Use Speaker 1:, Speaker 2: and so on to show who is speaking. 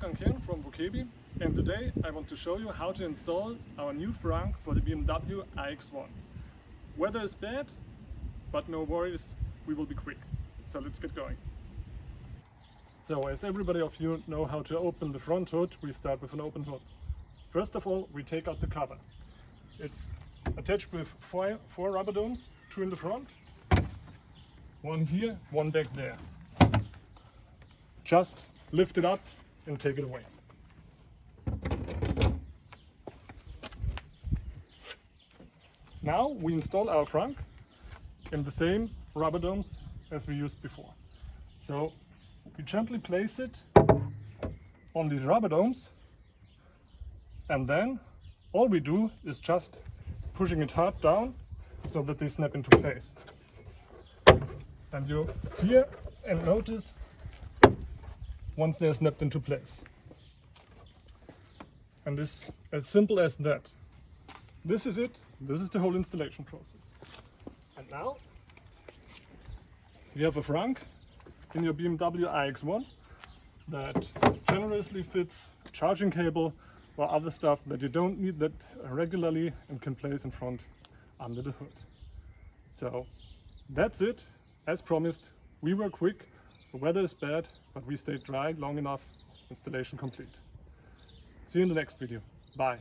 Speaker 1: Frunk from WOKEBY, and today I want to show you how to install our new frunk for the BMW iX1. Weather is bad, but no worries, we will be quick. So let's get going. So as everybody of you know how to open the front hood, we start with an open hood. First of all, we take out the cover. It's attached with four rubber domes, two in the front, one here, one back there. Just lift it up and take it away. Now we install our frunk in the same rubber domes as we used before. So we gently place it on these rubber domes, and then all we do is just pushing it hard down so that they snap into place. And you hear and notice once they're snapped into place. And it's as simple as that. This is it. This is the whole installation process. And now you have a frunk in your BMW iX1 that generously fits a charging cable or other stuff that you don't need that regularly and can place in front under the hood. So that's it. As promised, we were quick. The weather is bad, but we stayed dry long enough. Installation complete. See you in the next video. Bye.